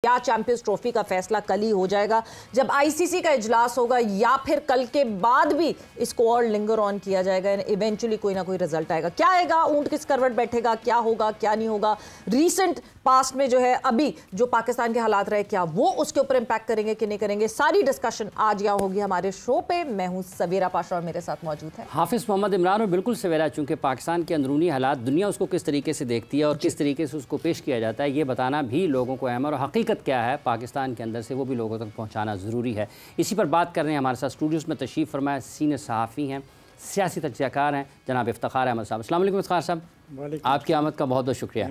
क्या champions trophy का फैसला कल ही हो जाएगा जब आईसीसी का इजलास होगा, या फिर कल के बाद भी इसको और लिंगर ऑन किया जाएगा, इवेंचुअली कोई ना कोई रिजल्ट आएगा। क्या आएगा, ऊंट किस करवट बैठेगा, क्या होगा क्या नहीं होगा, रीसेंट पास्ट में जो है अभी जो पाकिस्तान के हालात रहे क्या वो उसके ऊपर इंपैक्ट करेंगे कि नहीं करेंगे, सारी डिस्कशन आज यहाँ होगी हमारे शो पे। मैं हूँ सवेरा पाशा और मेरे साथ मौजूद है हाफिज मोहम्मद इमरान। और बिल्कुल सवेरा, चूंकि पाकिस्तान के अंदरूनी हालात दुनिया उसको किस तरीके से देखती है और किस तरीके से उसको पेश किया जाता है, ये बताना भी लोगों को अहम है, और हकीकत क्या है पाकिस्तान के अंदर से वो भी लोगों तक पहुँचाना ज़रूरी है। इसी पर बात कर रहे हैं। हमारे साथ स्टूडियोज़ में तशरीफ़ फरमाए सीनियर सहाफ़ी हैं, सियासी तजज़ियाकार हैं, जनाब इफ्तिखार अहमद साहब। अस्सलाम वालेकुम इफ्तिखार साहब, आपकी आमद का बहुत बहुत शुक्रिया।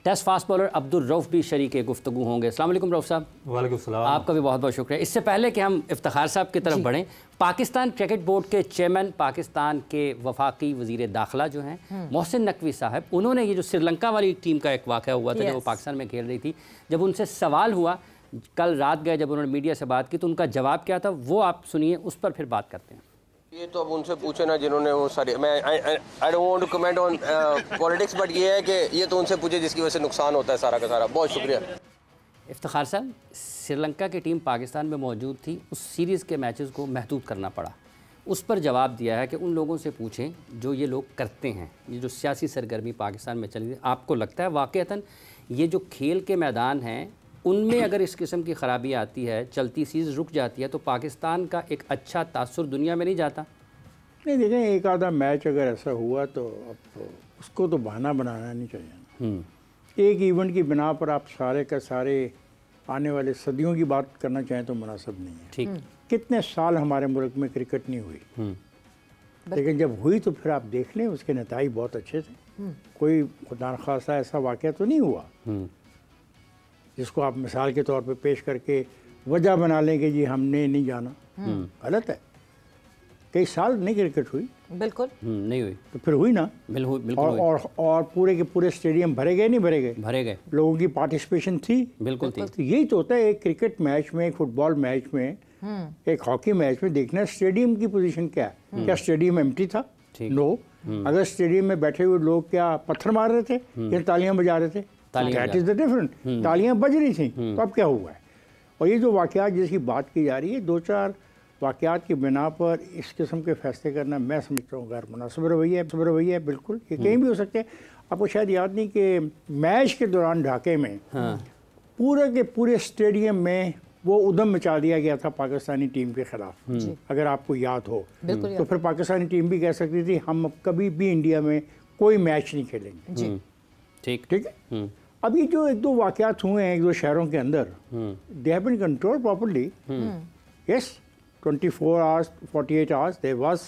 Test fast bowler Abdul Rauf भी शरीक गुफ्तगू होंगे। अस्सलाम वालेकुम रऊफ़ साहब। वालेकुम सलाम। आपका भी बहुत बहुत शुक्रिया। इससे पहले कि हम इफ्तिखार साहब की तरफ बढ़ें, पाकिस्तान क्रिकेट बोर्ड के चेयरमैन, पाकिस्तान के वफाकी वज़ीर दाखिला जो हैं मोहसिन नकवी साहब, उन्होंने ये जो श्रीलंका वाली टीम का एक वाक़या हुआ था जब वो पाकिस्तान में खेल रही थी, जब उनसे सवाल हुआ कल रात गए जब उन्होंने मीडिया से बात की तो उनका जवाब क्या था वो आप सुनिए, उस पर फिर बात करते हैं। ये तो अब उनसे पूछे ना जिन्होंने वो सारी, मैं I don't want to comment on politics, but ये है कि ये तो उनसे पूछे जिसकी वजह से नुकसान होता है सारा का सारा। बहुत शुक्रिया। इफ्तिखार साहब, श्रीलंका की टीम पाकिस्तान में मौजूद थी, उस सीरीज़ के मैचेस को महदूद करना पड़ा, उस पर जवाब दिया है कि उन लोगों से पूछें जो ये लोग करते हैं, ये जो सियासी सरगर्मी पाकिस्तान में चली थी। आपको लगता है वाक़तन ये जो खेल के मैदान हैं उनमें अगर इस किस्म की ख़राबी आती है, चलती सीरीज़ रुक जाती है, तो पाकिस्तान का एक अच्छा तासुर दुनिया में नहीं जाता? नहीं, देखें, एक आधा मैच अगर ऐसा हुआ तो अब उसको तो बहाना बनाना नहीं चाहिए। एक इवेंट की बिना पर आप सारे का सारे आने वाले सदियों की बात करना चाहें तो मुनासिब नहीं है। ठीक, कितने साल हमारे मुल्क में क्रिकेट नहीं हुई, लेकिन जब हुई तो फिर आप देख लें उसके नतीजे बहुत अच्छे थे। कोई खुदा न खास्ता ऐसा वाक़या तो नहीं हुआ जिसको आप मिसाल के तौर पे पेश करके वजह बना लें कि जी हमने नहीं जाना। गलत है। कई साल नहीं क्रिकेट हुई, बिल्कुल नहीं हुई, तो फिर हुई ना, बिल्कुल। और पूरे के पूरे स्टेडियम भरे गए, नहीं भरे गए? भरे गए। लोगों की पार्टिसिपेशन थी, बिल्कुल थी। तो यही तो होता है एक क्रिकेट मैच में, एक फुटबॉल मैच में, एक हॉकी मैच में देखना स्टेडियम की पोजीशन क्या है। क्या स्टेडियम एम्प्टी था? नो। अगर स्टेडियम में बैठे हुए लोग क्या पत्थर मार रहे थे या तालियां बजा रहे थे? That is the different. तालियां बज रही थी, तो अब क्या हुआ है? और ये जो वाक़यात जिसकी बात की जा रही है, दो चार वाक़यात की बिना पर इस किस्म के फैसले करना मैं समझता हूँ गैर मुनासिब रवैया है। बिल्कुल, ये कहीं भी हो सकते हैं। आपको शायद याद नहीं कि मैच के दौरान ढाके में पूरे के पूरे स्टेडियम में वो उधम मचा दिया गया था पाकिस्तानी टीम के खिलाफ, अगर आपको याद हो। तो फिर पाकिस्तानी टीम भी कह सकती थी हम अब कभी भी इंडिया में कोई मैच नहीं खेलेंगे। ठीक है। अब ये जो एक दो वाक़यात हुए हैं एक दो शहरों के अंदर, they have been controlled properly. Yes, 24 hours 48 hours there was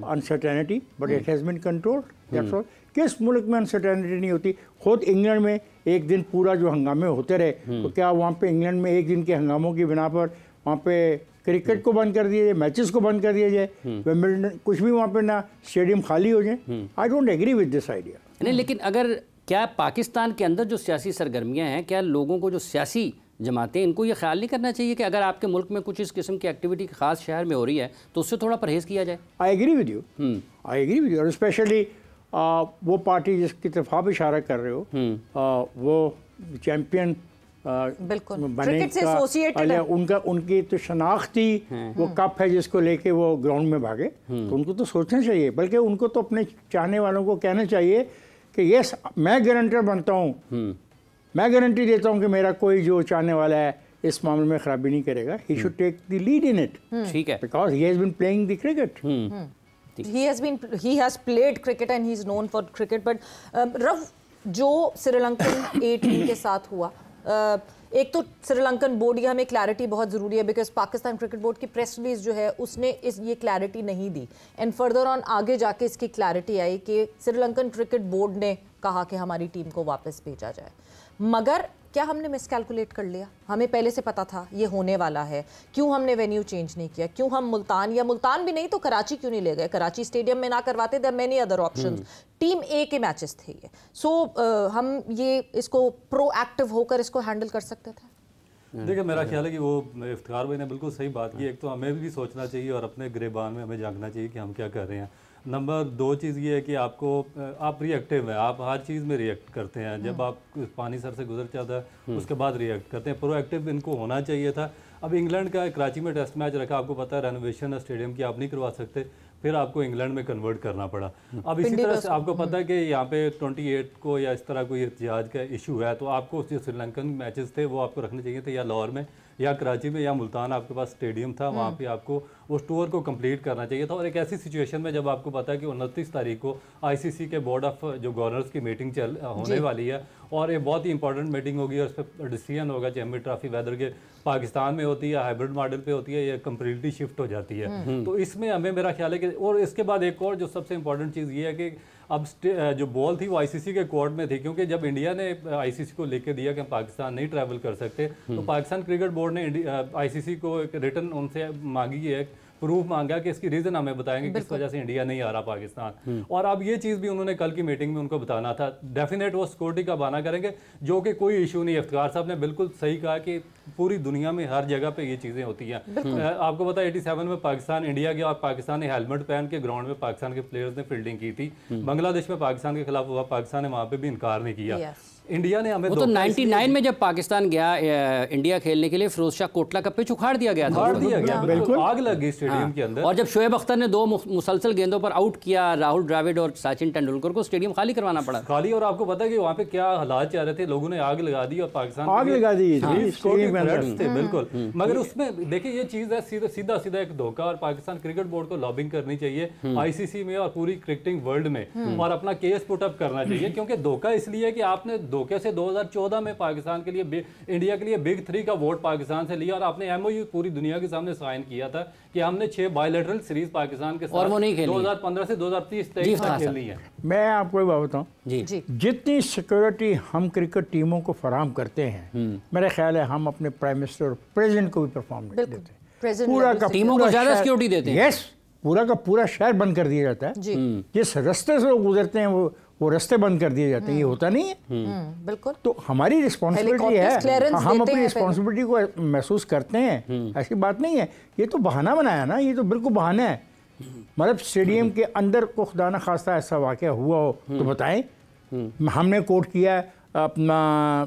uncertainty, but it has been controlled. That's all. किस मुल्क में अनसर्टेनिटी नहीं होती? खुद इंग्लैंड में एक दिन पूरा जो हंगामे होते रहे, तो क्या वहाँ पे इंग्लैंड में एक दिन के हंगामों की बिना पर वहाँ पे क्रिकेट को बंद कर दिया जाए, मैचेस को बंद कर दिया जाए, विंबलडन कुछ भी वहाँ पे ना स्टेडियम खाली हो जाए? I don't agree with this idea. नहीं, लेकिन अगर क्या पाकिस्तान के अंदर जो सियासी सरगर्मियाँ हैं, क्या लोगों को जो सियासी जमातें इनको ये ख्याल नहीं करना चाहिए कि अगर आपके मुल्क में कुछ इस किस्म की एक्टिविटी ख़ास शहर में हो रही है तो उससे थोड़ा परहेज़ किया जाए? I agree with you, I agree with you. और स्पेशली वो पार्टी जिसकी तरफ आप इशारा कर रहे हो, वो चैम्पियन बने का उनकी तो शनाख्त थी, वो कप है जिसको लेके वो ग्राउंड में भागे, तो उनको तो सोचना चाहिए। बल्कि उनको तो अपने चाहने वालों को कहना चाहिए कि यस, मैं गारंटर बनता हूँ, मैं गारंटी देता हूँ कि मेरा कोई जो चाहने वाला है इस मामले में खराबी नहीं करेगा। He should take the lead in it, ठीक है, because he has been playing the cricket. he has played cricket and he is known for cricket. But rough जो श्रीलंकन ए टीम के साथ हुआ, एक तो श्रीलंकन बोर्ड, ये हमें क्लैरिटी बहुत ज़रूरी है बिकॉज पाकिस्तान क्रिकेट बोर्ड की प्रेस रिलीज जो है उसने ये क्लैरिटी नहीं दी, एंड फर्दर ऑन आगे जाके इसकी क्लैरिटी आई कि श्रीलंकन क्रिकेट बोर्ड ने कहा कि हमारी टीम को वापस भेजा जाए। मगर क्या हमने मिसकैलकुलेट कर लिया? हमें पहले से पता था ये होने वाला है, क्यों हमने वेन्यू चेंज नहीं किया? क्यों हम मुल्तान, या मुल्तान भी नहीं तो कराची क्यों नहीं ले गए? कराची स्टेडियम में ना करवाते, there many other options. Team A के मैचेस थे ये, हम ये इसको प्रोएक्टिव होकर इसको हैंडल कर सकते थे। देखिए, मेरा ख्याल है कि वो इफ्तिखार भाई ने बिल्कुल सही बात की। एक तो हमें भी सोचना चाहिए और अपने गिरेबान में हमें झांकना चाहिए कि हम क्या कर रहे हैं। नंबर 2 चीज़ ये है कि आपको आप रिएक्टिव हैं, आप हर चीज़ में रिएक्ट करते हैं। जब आप पानी सर से गुजर जाता है उसके बाद रिएक्ट करते हैं। प्रोएक्टिव इनको होना चाहिए था। अब इंग्लैंड का कराची में टेस्ट मैच रखा, आपको पता है रेनोवेशन स्टेडियम की आप नहीं करवा सकते, फिर आपको इंग्लैंड में कन्वर्ट करना पड़ा। अब इसी तरह से आपको पता है कि यहाँ पे 28 को या इस तरह कोई एहतिजाज का इशू है, तो आपको जो श्रीलंकन मैचेस थे वो आपको रखने चाहिए थे या लाहौर में या कराची में या मुल्तान, आपके पास स्टेडियम था, वहाँ पे आपको उस टूर को कंप्लीट करना चाहिए था। और एक ऐसी सिचुएशन में जब आपको पता है कि 29 तारीख को आईसीसी के बोर्ड ऑफ जो गवर्नर्स की मीटिंग होने वाली है और ये बहुत ही इंपॉर्टेंट मीटिंग होगी और उस पर डिसीजन होगा चैम्पियंस ट्रॉफी वेदर के पाकिस्तान में होती है, हाइब्रिड मॉडल पे होती है, या कम्प्लीटली शिफ्ट हो जाती है। तो इसमें हमें मेरा ख्याल है कि, और इसके बाद एक और जो सबसे इंपॉर्टेंट चीज़ ये है कि अब जो बॉल थी वो आईसीसी के कोर्ट में थी, क्योंकि जब इंडिया ने आईसीसी को लिख के दिया कि हम पाकिस्तान नहीं ट्रैवल कर सकते, तो पाकिस्तान क्रिकेट बोर्ड ने आईसीसी को एक रिटर्न उनसे मांगी है, प्रूफ मांगा कि इसकी रीज़न हमें बताएंगे किस वजह से इंडिया नहीं आ रहा पाकिस्तान। और अब ये चीज़ भी उन्होंने कल की मीटिंग में उनको बताना था। डेफिनेट वो सिक्योरिटी का बहाना करेंगे, जो कि कोई इशू नहीं है। इफ्तिखार साहब ने बिल्कुल सही कहा कि पूरी दुनिया में हर जगह पे ये चीज़ें होती हैं। आपको पता है 87 में पाकिस्तान इंडिया गया और पाकिस्तान ने हेलमेट पहन के ग्राउंड में पाकिस्तान के प्लेयर्स ने फील्डिंग की थी। बांग्लादेश में पाकिस्तान के खिलाफ हुआ, पाकिस्तान ने वहाँ पे भी इनकार नहीं किया। इंडिया ने हमें वो तो 99 में जब पाकिस्तान गया इंडिया खेलने के लिए, फिरोज शाह कोटला का पिच उखाड़ दिया गया था, बिल्कुल आग लग गई स्टेडियम के अंदर। और जब शोएब अख्तर ने 2 मुसलसल गेंदों पर आउट किया राहुल द्रविड़ और सचिन तेंदुलकर को, स्टेडियम खाली करवाना पड़ा खाली। और आपको पता है कि वहाँ पे क्या हालात चल रहे थे, लोगों ने आग लगा दी और पाकिस्तान आग लगा दी थे बिल्कुल। मगर उसमें देखिए ये चीज़ है, सीधा सीधा एक धोखा। और पाकिस्तान क्रिकेट बोर्ड को लॉबिंग करनी चाहिए आईसीसी में और पूरी क्रिकेटिंग वर्ल्ड में, और अपना केस पुट अप करना चाहिए। क्योंकि धोखा इसलिए कि आपने धोखे से 2014 में पाकिस्तान के लिए, इंडिया के लिए बिग 3 का वोट पाकिस्तान से लिया और आपने एमओयू पूरी दुनिया के सामने साइन किया था कि हमने 6 बायलैटरल सीरीज पाकिस्तान के साथ और वो नहीं खेली, 2015 से 2023 तक खेलनी है। मैं आपको बात बताऊं, जितनी सिक्योरिटी हम क्रिकेट टीमों को फराहम करते हैं, मेरा ख्याल है हम अपने प्राइम मिनिस्टर और प्रेसिडेंट को भी परफॉर्म नहीं देते। पूरा का टीमों को ज्यादा सिक्योरिटी देते हैं। यस, पूरा का पूरा शहर बंद कर दिया जाता है। जिस रास्ते से वो गुजरते हैं वो रास्ते बंद कर दिए जाते हैं। ये होता नहीं है। बिल्कुल। तो हमारी रिस्पॉन्सिबिलिटी है, हम अपनी रिस्पॉन्सिबिलिटी को महसूस करते हैं, ऐसी बात नहीं है। ये तो बहाना बनाया ना, ये तो बिल्कुल बहाना है। मतलब स्टेडियम के अंदर को खुदा न खास्ता ऐसा वाक़या हुआ हो तो बताएं। हमने कोट किया, अपना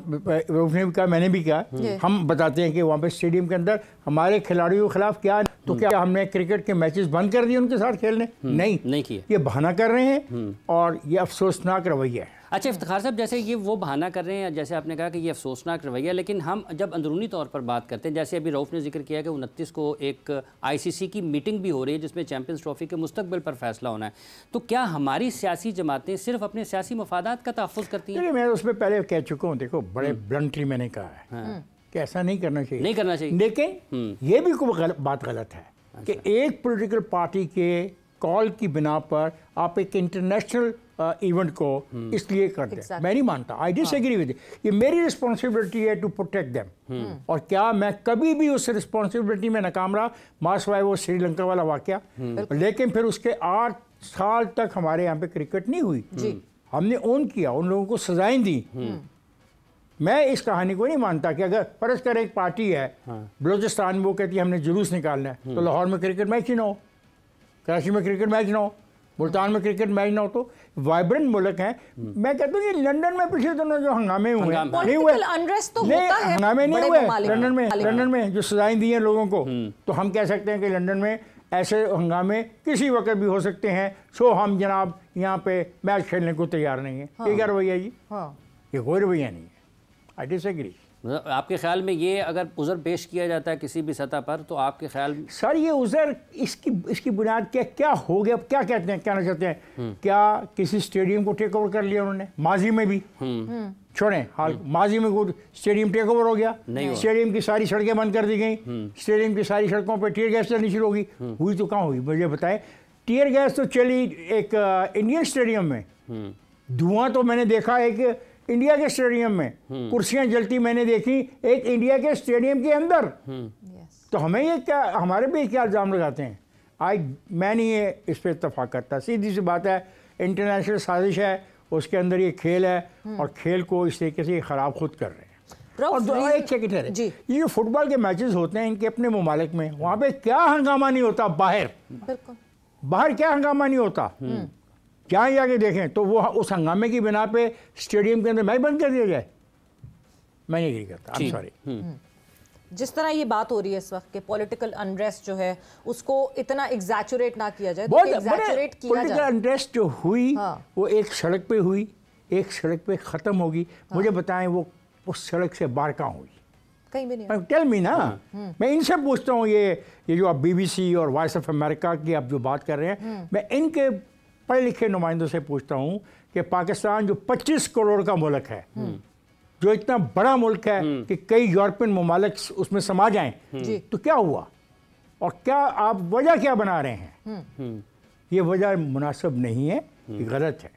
उसने भी कहा, मैंने भी कहा, हम बताते हैं कि वहाँ पे स्टेडियम के अंदर हमारे खिलाड़ियों के खिलाफ क्या, तो क्या हमने क्रिकेट के मैचेस बंद कर दिए उनके साथ खेलने? नहीं किए। ये बहाना कर रहे हैं और ये अफसोसनाक रवैया है। अच्छा इफ्तिखार साहब, जैसे ये वो बहाना कर रहे हैं, जैसे आपने कहा कि ये अफसोसनाक रवैया, लेकिन हम जब अंदरूनी तौर पर बात करते हैं, जैसे अभी रऊफ़ ने जिक्र किया कि 29 को एक आईसीसी की मीटिंग भी हो रही है जिसमें चैम्पियंस ट्रॉफी के मुस्तकबिल पर फैसला होना है, तो क्या हमारी सियासी जमातें सिर्फ अपने सियासी मफादात का तहफ़्फ़ुज़ करती हैं? मैं उसमें पहले कह चुका हूँ, देखो बड़े ब्लंटली मैंने कहा है कि ऐसा नहीं करना चाहिए, लेकिन ये भी कोई बात गलत है कि एक पॉलिटिकल पार्टी के कॉल की बिना पर आप एक इंटरनेशनल इवेंट को इसलिए कर दें। मैं नहीं मानता, आई डिसएग्री विद। ये मेरी रिस्पॉन्सिबिलिटी है टू प्रोटेक्ट देम। और क्या मैं कभी भी उस रिस्पॉन्सिबिलिटी में नाकाम रहा, मासवाए वो श्रीलंका वाला वाकया, लेकिन फिर उसके 8 साल तक हमारे यहाँ पे क्रिकेट नहीं हुई। हमने ओन किया, उन लोगों को सजाएं दी। मैं इस कहानी को नहीं मानता कि अगर फर्ज कर एक पार्टी है बलूचिस्तान में, वो कहती है हमने जुलूस निकालना है, तो लाहौर में क्रिकेट मैच ही ना हो, कराची में क्रिकेट मैच ना हो, मुल्तान में क्रिकेट मैच ना हो, तो वाइब्रेंट मुल्क हैं। मैं कहता हूँ ये लंदन में पिछले दिनों जो हंगामे हुए नहीं हुए, हंगामे नहीं हुए लंदन में जो सजाएं दी हैं लोगों को, तो हम कह सकते हैं कि लंदन में ऐसे हंगामे किसी वक्त भी हो सकते हैं। सो हम जनाब यहाँ पे मैच खेलने को तैयार नहीं है। ये क्या रवैया जी? ये कोई रवैया नहीं है। I disagree. आपके ख्याल में ये अगर उज़र पेश किया जाता है किसी भी सतह पर, तो आपके ख्याल में सर ये उज़र इसकी बुनियाद क्या हो गया? क्या कहते हैं, कहना चाहते हैं? क्या किसी स्टेडियम को टेक ओवर कर लिया उन्होंने? माजी में भी छोड़ें, हाल माजी में कोई स्टेडियम टेक ओवर हो गया? स्टेडियम की सारी सड़कें बंद कर दी गई, स्टेडियम की सारी सड़कों पर टीयर गैस चलनी शुरू होगी। हुई तो कहाँ हुई, मुझे बताएं। टीयर गैस तो चली एक इंडियन स्टेडियम में, धुआं तो मैंने देखा एक इंडिया के स्टेडियम में, कुर्सियां जलती मैंने देखी एक इंडिया के स्टेडियम के अंदर। तो हमें ये क्या, हमारे पे क्या इल्ज़ाम लगाते हैं? मैं नहीं ये इस पर इत्तफाक करता। सीधी सी बात है, इंटरनेशनल साजिश है, उसके अंदर ये खेल है और खेल को इस तरीके से ख़राब खुद कर रहे हैं। और एक सेकंड है, ये जो फुटबॉल के मैचेस होते हैं इनके अपने ममालिक में, वहाँ पे क्या हंगामा नहीं होता बाहर। बाहर क्या हंगामा नहीं होता, क्या ही आगे देखें, तो वो उस हंगामे की बिना पे स्टेडियम के अंदर मैच बंद कर दिया जाए, मैं नहीं करता। I am sorry. जिस तरह ये बात हो रही है इस वक्त के पॉलिटिकल अनरेस्ट जो है उसको इतना एग्जैचुरेट ना किया जाए, बहुत एग्जैचुरेट किया पॉलिटिकल जाए। अनरेस्ट जो हुई हाँ। वो एक सड़क पे हुई, एक सड़क पे ख़त्म होगी। मुझे बताएं वो उस सड़क से बाहर कहाँ हुई? कहीं भी नहीं। टेल मी ना। मैं इनसे पूछता हूँ, ये जो आप BBC और वॉइस ऑफ अमेरिका की आप जो बात कर रहे हैं, मैं इनके पढ़े लिखे नुमाइंदों से पूछता हूँ कि पाकिस्तान जो 25 करोड़ का मुल्क है, जो इतना बड़ा मुल्क है कि कई यूरोपियन ममालिक उसमें समा जाएं, तो क्या हुआ और क्या आप वजह क्या बना रहे हैं? ये वजह मुनासिब नहीं है, ये गलत है।